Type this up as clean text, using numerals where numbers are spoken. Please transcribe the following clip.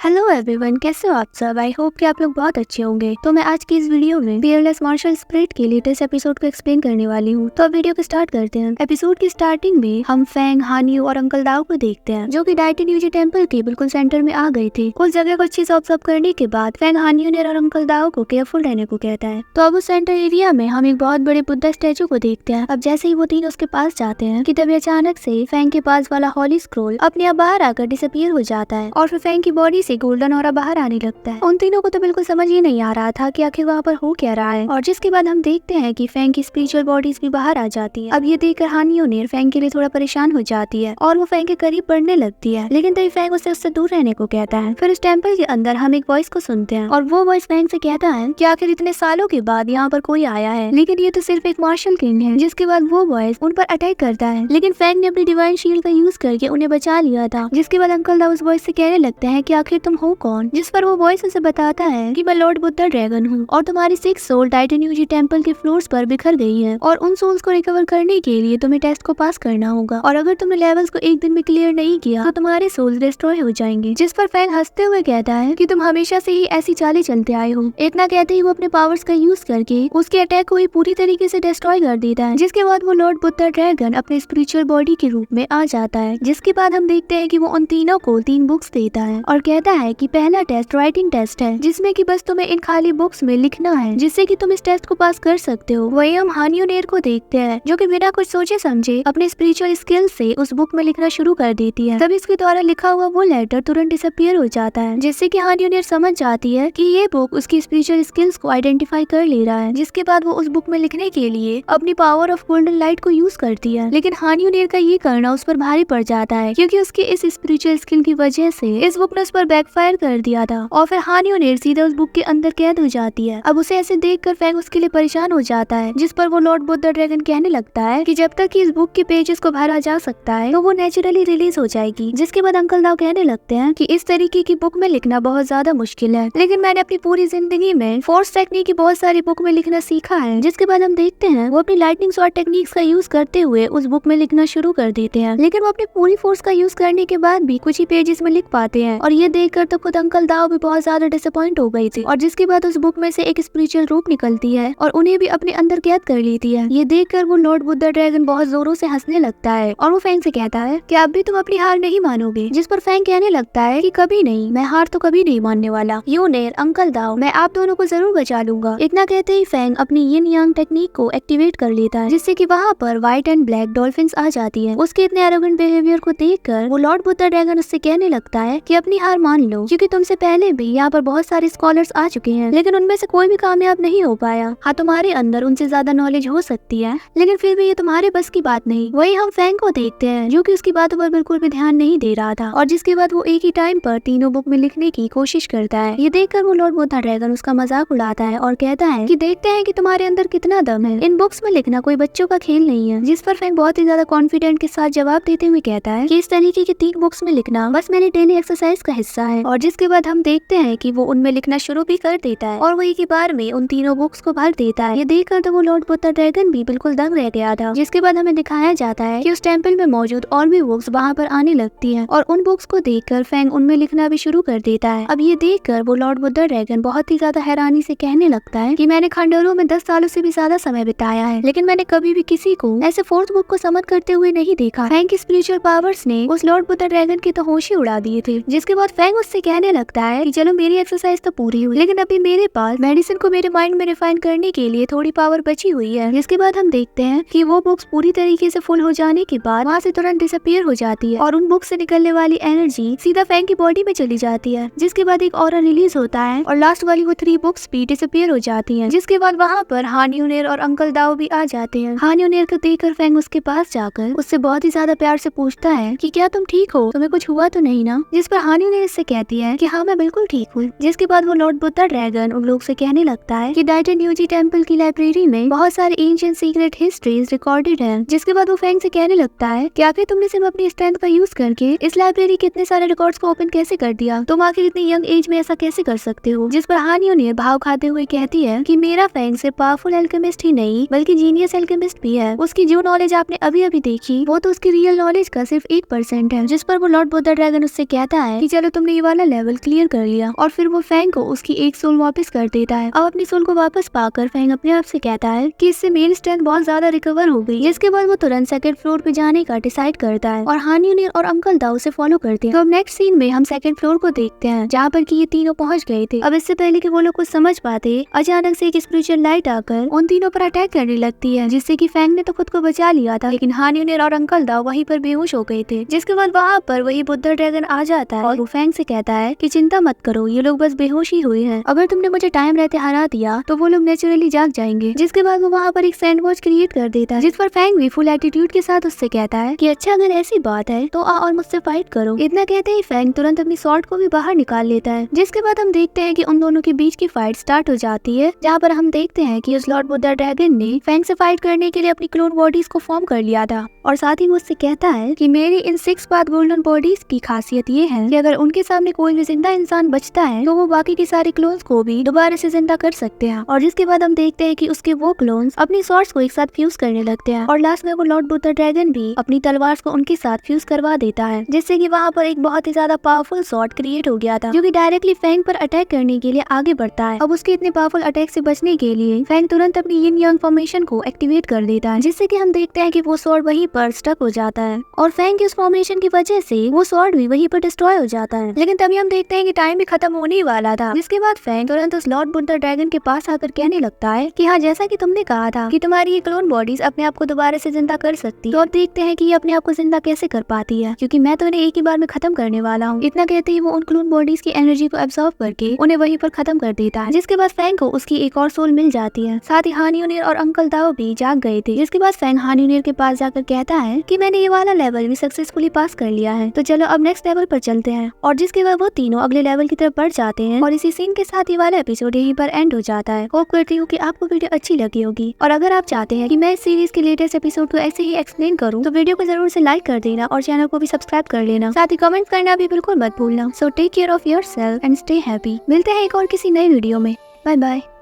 Hello everyone, कैसे हो आप सब। आई होप कि आप लोग बहुत अच्छे होंगे। तो मैं आज की इस वीडियो में फियरलेस मार्शल स्पिरिट के लेटेस्ट एपिसोड को एक्सप्लेन करने वाली हूँ। तो अब वीडियो को स्टार्ट करते हैं। एपिसोड की स्टार्टिंग में हम फैंग, हानियो और अंकल दाओ को देखते हैं, जो कि डाइटन यूजी टेम्पल के बिल्कुल सेंटर में आ गए थे। उस जगह को अच्छे से ऑब्जर्व करने के बाद फैंग हानियो ने और अंकल दाओ को केयरफुल रहने को कहता है। तो अब उस सेंटर एरिया में हम एक बहुत बड़े बुद्धा स्टैचू को देखते हैं। अब जैसे ही वो तीन उसके पास जाते हैं कि तभी अचानक से फैंग के पास वाला हॉली स्क्रोल अपने आप बाहर आकर डिसअपीयर हो जाता है और फिर फैंग की बॉडी से गोल्डन ऑरा बाहर आने लगता है। उन तीनों को तो बिल्कुल समझ ही नहीं आ रहा था कि आखिर वहाँ पर हो क्या रहा है। और जिसके बाद हम देखते हैं कि फैंग की स्पिरिचुअल बॉडीज भी बाहर आ जाती है। अब ये देखकर हानियो ने फैंग के लिए थोड़ा परेशान हो जाती है और वो फैंग के करीब बढ़ने लगती है, लेकिन तभी फैंग उससे दूर रहने को कहता है। फिर उस टेम्पल के अंदर हम एक वॉइस को सुनते हैं और वो वॉइस फैंग से कहता है कि आखिर इतने सालों के बाद यहाँ पर कोई आया है, लेकिन ये तो सिर्फ एक मार्शल किंग है। जिसके बाद वो वॉइस उन पर अटैक करता है, लेकिन फैंग ने अपनी डिवाइन शील्ड का यूज करके उन्हें बचा लिया था। जिसके बाद अंकल दाओ उस वॉइस से कहने लगते हैं कि आखिर तुम हो कौन। जिस पर वो वॉइस उसे बताता है कि मैं लॉर्ड बुद्धा ड्रैगन हूँ और तुम्हारी 6 सोल टाइटन यूजी टेम्पल के फ्लोर्स पर बिखर गई है और उन सोल्स को रिकवर करने के लिए तुम्हें टेस्ट को पास करना होगा और अगर तुमने लेवल्स को एक दिन में क्लियर नहीं किया तो तुम्हारे सोल्स डिस्ट्रॉय हो जाएंगे। जिस पर फैंग हंसते हुए कहता है कि तुम हमेशा से ही ऐसी चालें चलते आए हो। इतना कहते ही वो अपने पावर्स का यूज करके उसके अटैक को ही पूरी तरीके से डिस्ट्रॉय कर देता है। जिसके बाद वो लॉर्ड बुद्धा ड्रैगन अपने स्पिरिचुअल बॉडी के रूप में आ जाता है। जिसके बाद हम देखते हैं कि वो उन तीनों को 3 बुक्स देता है और कहता है कि पहला टेस्ट राइटिंग टेस्ट है, जिसमें कि बस तुम्हें इन खाली बुक्स में लिखना है जिससे कि तुम इस टेस्ट को पास कर सकते हो। वही हम हानियो नेर को देखते हैं, जो कि बिना कुछ सोचे समझे अपने स्पिरिचुअल स्किल से उस बुक में लिखना शुरू कर देती है। तब इसके द्वारा लिखा हुआ वो लेटर तुरंत डिसअपीयर हो जाता है, जिससे कि हानियो नेर समझ जाती है कि ये बुक उसकी स्पिरिचुअल स्किल्स को आइडेंटिफाई कर ले रहा है। जिसके बाद वो उस बुक में लिखने के लिए अपनी पावर ऑफ गोल्डन लाइट को यूज करती है, लेकिन हानियो नेर का ये करना उस पर भारी पड़ जाता है, क्योंकि उसके इस स्पिरिचुअल स्किल की वजह से इस बुक ने उस पर बैकफायर कर दिया था और फिर हानियो नेर सीधे उस बुक के अंदर कैद हो जाती है। अब उसे ऐसे देखकर फैंग उसके लिए परेशान हो जाता है, जिस पर वो लॉर्ड बुद्धा ड्रैगन कहने लगता है कि जब तक कि इस बुक के पेजेस को भरा जा सकता है तो वो नेचुरली रिलीज हो जाएगी। जिसके बाद अंकल दाओ कहने लगते हैं कि इस तरीके की बुक में लिखना बहुत ज्यादा मुश्किल है, लेकिन मैंने अपनी पूरी जिंदगी में फोर्स टेक्निक की बहुत सारी बुक में लिखना सीखा है। जिसके बाद हम देखते हैं वो अपनी लाइटनिंग स्वॉर्ड टेक्निक्स का यूज करते हुए उस बुक में लिखना शुरू कर देते हैं, लेकिन वो अपनी पूरी फोर्स का यूज करने के बाद भी कुछ ही पेजेस में लिख पाते हैं। और ये देखकर तो खुद अंकल दाओ भी बहुत ज्यादा डिसअपॉइंट हो गई थी। और जिसके बाद उस बुक में से एक स्पिरिचुअल रूप निकलती है और उन्हें भी अपने अंदर कैद कर लेती है। ये देखकर वो लॉर्ड बुद्धा ड्रैगन बहुत जोरों से हंसने लगता है और वो फैंग से कहता है कि अब भी तुम अपनी हार नहीं मानोगे। जिस पर फैंग कहने लगता है कि कभी नहीं, मैं हार तो कभी नहीं मानने वाला। यू नेर, अंकल दाओ, मैं आप दोनों को जरूर बचा लूंगा। इतना कहते ही फैंग अपनी यिन यांग टेक्निक को एक्टिवेट कर लेता है, जिससे कि वहाँ पर व्हाइट एंड ब्लैक डॉल्फिन्स आ जाती है। उसके इतने एरोगेंट बिहेवियर को देखकर वो लॉर्ड बुद्धा ड्रैगन उससे कहने लगता है कि अपनी हार मान लो, क्योंकि तुमसे पहले भी यहाँ पर बहुत सारे स्कॉलर्स आ चुके हैं, लेकिन उनमें से कोई भी कामयाब नहीं हो पाया। हाँ, तुम्हारे अंदर उनसे ज्यादा नॉलेज हो सकती है, लेकिन फिर भी ये तुम्हारे बस की बात नहीं। वही हम फैंग को देखते हैं, जो कि उसकी बातों पर बिल्कुल भी ध्यान नहीं दे रहा था और जिसके बाद वो एक ही टाइम पर तीनों बुक में लिखने की कोशिश करता है। ये देखकर वो लॉर्ड बुद्धा ड्रैगन उसका मजाक उड़ाता है और कहता है कि देखते हैं कि तुम्हारे अंदर कितना दम है। इन बुक्स में लिखना कोई बच्चों का खेल नहीं है। जिस पर फैंग बहुत ही ज्यादा कॉन्फिडेंट के साथ जवाब देते हुए कहता है कि इस तरीके की 3 बुक्स में लिखना बस मेरी डेली एक्सरसाइज का हिस्सा है। और जिसके बाद हम देखते हैं कि वो उनमें लिखना शुरू भी कर देता है और वही की बार में उन तीनों बुक्स को भर देता है। ये देखकर तो वो लॉर्ड बुद्धा ड्रैगन भी बिल्कुल दंग रह गया था। जिसके बाद हमें दिखाया जाता है कि उस टेम्पल में मौजूद और भी बुक्स वहाँ पर आने लगती हैं और उन बुक्स को देखकर फैंग उनमें लिखना भी शुरू कर देता है। अब ये देखकर वो लॉर्ड बुद्धा ड्रैगन बहुत ही ज्यादा हैरानी से कहने लगता है कि मैंने खंडहरों में 10 सालों से भी ज्यादा समय बिताया है, लेकिन मैंने कभी भी किसी को ऐसे 4th बुक को समझ करते हुए नहीं देखा। फैंग की स्पिरिचुअल पावर्स ने उस लॉर्ड बुद्धा ड्रैगन की तो होश ही उड़ा दिए थे। जिसके बाद फैंग उससे कहने लगता है कि चलो मेरी एक्सरसाइज तो पूरी हुई, लेकिन अभी मेरे पास मेडिसिन को मेरे माइंड में रिफाइन करने के लिए थोड़ी पावर बची हुई है। जिसके बाद हम देखते हैं कि वो बुक्स पूरी तरीके से फुल हो जाने के बाद वहाँ से तुरंत डिसअपीयर हो जाती है और उन बुक्स से निकलने वाली एनर्जी सीधा फैंग की बॉडी में चली जाती है। जिसके बाद एक ऑरा रिलीज होता है और लास्ट वाली वो 3 बुक्स भी डिसअपीयर हो जाती हैं। जिसके बाद वहाँ पर हानियो नेर और अंकल दाओ भी आ जाते हैं। हानियो नेर को देखकर फैंग उसके पास जाकर उससे बहुत ही ज्यादा प्यार से पूछता है कि क्या तुम ठीक हो, तुम्हें कुछ हुआ तो नहीं ना। जिस पर हानियो नेर इससे कहती है कि हाँ, मैं बिल्कुल ठीक हूँ। जिसके बाद वो लॉर्ड बुद्धा ड्रैगन उन लोग से कहने लगता है कि डाइटन यूजी टेम्पल की लाइब्रेरी में बहुत सारे एंशिएंट सीक्रेट हिस्ट्रीज रिकॉर्डेड हैं। जिसके बाद वो फैंग से कहने लगता है कि आखिर तुमने सिर्फ अपनी स्ट्रेंथ का यूज करके इस लाइब्रेरी के इतने सारे रिकॉर्ड्स को ओपन कैसे कर दिया, तुम आखिर इतनी यंग एज में ऐसा कैसे कर सकते हो। जिस पर हानियो ने भाव खाते हुए कहती है कि मेरा फैंग सिर्फ पावरफुल एल्केमिस्ट ही नहीं बल्कि जीनियस एल्केमिस्ट भी है। उसकी जो नॉलेज आपने अभी अभी देखी वो तो उसकी रियल नॉलेज का सिर्फ 1% है। जिस पर वो लॉर्ड बुद्धा ड्रैगन उससे कहता है कि चलो तुमने ये वाला लेवल क्लियर कर लिया और फिर वो फैंग को उसकी एक सोल वापस कर देता है। अब अपनी सोल को वापस पाकर फैंग अपने आप से कहता है कि इससे मेरी स्ट्रेंथ बहुत ज्यादा रिकवर हो गई। जिसके बाद वो तुरंत सेकंड फ्लोर पे जाने का डिसाइड करता है और हान यूनिर और अंकल दाओ उसे फॉलो करते हैं। तो अब नेक्स्ट सीन में हम सेकंड फ्लोर को देखते हैं जहाँ पर कि ये तीनों पहुंच गए थे। अब इससे पहले कि वो लोग कुछ समझ पाते, अचानक से एक स्पिरिचुअल लाइट आकर उन तीनों पर अटैक करने लगती है, जिससे कि फैंग ने तो खुद को बचा लिया था, लेकिन हान यूनिर और अंकल दाओ वहीं पर बेहोश हो गए थे। जिसके बाद वहाँ पर वही बुद्ध ड्रैगन आ जाता है और वो फैंग से कहता है कि चिंता मत करो, ये लोग बस बेहोश ही हुए हैं। अगर तुमने मुझे टाइम रहते हरा दिया तो वो लोग नेचुरली जाग जाएंगे। जिसके बाद वो वहाँ पर एक सैंडविच क्रिएट कर देता है, जिस पर फैंग भी फुल एटीट्यूड के साथ उससे कहता है कि अच्छा अगर ऐसी बात है तो आ और मुझसे फाइट करो। इतना कहते ही फैंग तुरंत अपनी स्वॉर्ड को भी बाहर निकाल लेता है। जिसके बाद हम देखते हैं कि उन दोनों के बीच की फाइट स्टार्ट हो जाती है, जहाँ पर हम देखते हैं कि उस लॉर्ड बुद्धा ड्रैगन ने फैंग से फाइट करने के लिए अपनी क्लोन बॉडीज को फॉर्म कर लिया था और साथ ही मुझसे कहता है कि मेरी इन 6 पाथ गोल्डन बॉडीज की खासियत ये है कि अगर उनके सामने कोई भी जिंदा इंसान बचता है तो वो बाकी के सारे क्लोन्स को भी दोबारा से जिंदा कर सकते हैं। और जिसके बाद हम देखते हैं कि उसके वो क्लोन्स अपनी स्वॉर्ड्स को एक साथ फ्यूज करने लगते हैं और लास्ट में वो लॉर्ड बुद्धा ड्रैगन भी अपनी तलवार को उनके साथ फ्यूज करवा देता है, जिससे कि वहाँ पर एक बहुत ही ज्यादा पावरफुल स्वॉर्ड क्रिएट हो गया था जो कि डायरेक्टली फैंग पर अटैक करने के लिए आगे बढ़ता है। अब उसके इतने पावरफुल अटैक से बचने के लिए फैंग तुरंत अपनी यिन यांग फॉर्मेशन को एक्टिवेट कर देता है, जिससे कि हम देखते हैं कि वो स्वॉर्ड वहीं पर स्टक हो जाता है और फैंग की उस फॉर्मेशन की वजह से वो स्वॉर्ड भी वहीं पर डिस्ट्रॉय हो जाता है। लेकिन तभी हम देखते हैं कि टाइम भी खत्म होने ही वाला था। जिसके बाद फैंग तुरंत उस लॉर्ड बुद्धा ड्रैगन के पास आकर कहने लगता है कि हाँ, जैसा कि तुमने कहा था कि तुम्हारी ये क्लोन बॉडीज अपने आप को दोबारा से जिंदा कर सकती, तो अब देखते हैं कि ये अपने आप को जिंदा कैसे कर पाती है, क्योंकि मैं तो इन्हें एक ही बार में खत्म करने वाला हूँ। इतना कहते ही वो उन क्लोन बॉडीज की एनर्जी को एब्सॉर्ब करके उन्हें वहीं पर खत्म कर देता है। जिसके बाद फैंग को उसकी एक और सोल मिल जाती है। साथ ही हान यूनिर और अंकल दाओ भी जाग गए थे। जिसके बाद फैंग हान यूनिर के पास जाकर कहता है कि मैंने ये वाला लेवल भी सक्सेसफुली पास कर लिया है, तो चलो अब नेक्स्ट लेवल पर चलते हैं। और जिसके बाद वो तीनों अगले लेवल की तरफ बढ़ जाते हैं और इसी सीन के साथ ये वाला एपिसोड यहीं पर एंड हो जाता है। होप करती हूँ कि आपको वीडियो अच्छी लगी होगी और अगर आप चाहते हैं कि मैं इस सीरीज के लेटेस्ट एपिसोड को ऐसे ही एक्सप्लेन करूँ तो वीडियो को जरूर से लाइक कर देना और चैनल को भी सब्सक्राइब कर लेना। साथ ही कमेंट करना भी बिल्कुल मत भूलना। So take care of yourself and stay happy. मिलते हैं एक और किसी नई वीडियो में। Bye bye.